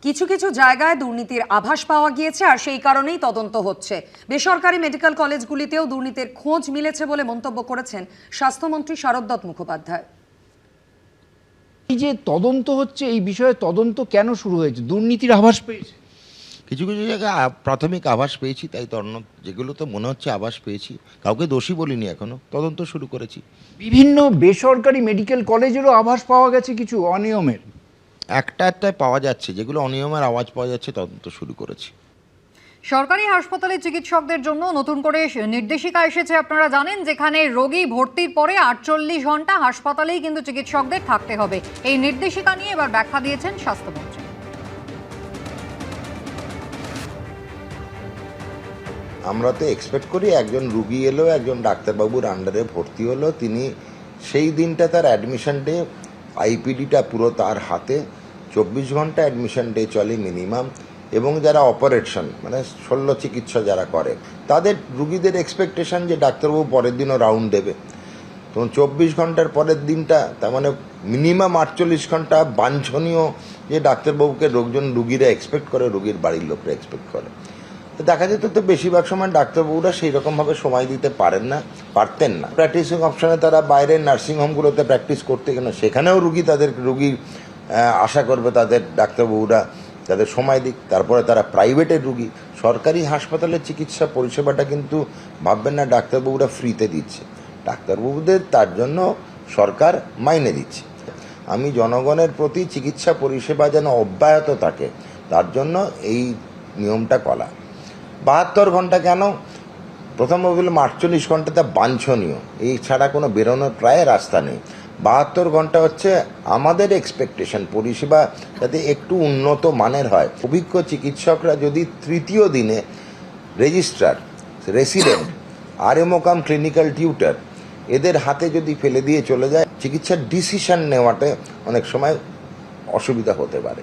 কিছু কিছু জায়গায় দুর্নীতির আভাস পাওয়া গিয়েছে, আর সেই কারণেই তদন্ত হচ্ছে। বেসরকারি মেডিকেল কলেজগুলিতেও দুর্নীতির খোঁজ মিলেছে বলে মন্তব্য করেছেন স্বাস্থ্যমন্ত্রী শারদ মুখোপাধ্যায়। এই যে তদন্ত হচ্ছে, এই বিষয়ে তদন্ত কেন শুরু হয়েছে? দুর্নীতির আভাস পেয়েছে কিছু কিছু জায়গায় প্রাথমিক আভাস পেয়েছি, তাই যেগুলো তো মনে হচ্ছে আভাস পেয়েছি, কাউকে দোষী বলিনি, এখনো তদন্ত শুরু করেছি। বিভিন্ন বেসরকারি মেডিকেল কলেজেরও আভাস পাওয়া গেছে কিছু অনিয়মের। একটায় পাওয়া যাচ্ছে, যেগুলো অনিয়মের আওয়াজ পাওয়া যাচ্ছে তদন্ত শুরু করেছি। সরকারি হাসপাতালে চিকিৎসকদের জন্য নতুন করে নির্দেশিকা এসেছে, আপনারা জানেন, যেখানে রোগী ভর্তির পরে 48 ঘন্টা হাসপাতালেই কিন্তু চিকিৎসকদের থাকতে হবে। এই নির্দেশিকা নিয়ে এবার ব্যাখ্যা দিয়েছেন স্বাস্থ্যমন্ত্রী। আমরা তো এক্সপেক্ট করি একজন রুগী এলো, একজন ডাক্তারবাবুর আন্ডারে ভর্তি হলো, তিনি সেই দিনটা তার অ্যাডমিশন ডে, আইপিডিটা পুরো তার হাতে, 24 ঘন্টা অ্যাডমিশন ডে চলে মিনিমাম। এবং যারা অপারেশন মানে শল্য চিকিৎসা যারা করে, তাদের রুগীদের এক্সপেকটেশন যে ডাক্তারবাবু পরের দিনও রাউন্ড দেবে। তখন 24 ঘন্টার পরের দিনটা, তার মানে মিনিমাম 48 ঘন্টা বাঞ্ছনীয় যে ডাক্তারবাবুকে রুগীরা এক্সপেক্ট করে, রুগীর বাড়ির লোকরা এক্সপেক্ট করে। দেখা যেত তো বেশিরভাগ সময় ডাক্তারবাবুরা সেই রকমভাবে সময় দিতে পারতেন না। প্র্যাকটিসিং অপশনে তারা বাইরের নার্সিংহোমগুলোতে প্র্যাকটিস করতে, কেন সেখানেও রুগী আশা করবে তাদের ডাক্তারবাবুরা তাদের সময় দিক। তারপরে তারা প্রাইভেটের রুগী, সরকারি হাসপাতালের চিকিৎসা পরিষেবাটা কিন্তু ভাববেন না ডাক্তারবাবুরা ফ্রিতে দিচ্ছে, ডাক্তারবাবুদের তার জন্য সরকার মাইনে দিচ্ছে। আমি জনগণের প্রতি চিকিৎসা পরিষেবা যেন অব্যাহত থাকে, তার জন্য এই নিয়মটা করা। 72 ঘন্টা কেন? প্রথম বললাম 48 ঘন্টাটা বাঞ্ছনীয়, এই ছাড়া কোনো বেরোনোর প্রায় রাস্তা নেই। 72 ঘন্টা হচ্ছে আমাদের এক্সপেকটেশন পরিষেবা যাতে একটু উন্নত মানের হয়। অভিজ্ঞ চিকিৎসকরা যদি তৃতীয় দিনে রেজিস্ট্রার, রেসিডেন্ট, আরএমও কাম ক্লিনিক্যাল টিউটার এদের হাতে যদি ফেলে দিয়ে চলে যায়, চিকিৎসার ডিসিশন নেওয়াতে অনেক সময় অসুবিধা হতে পারে।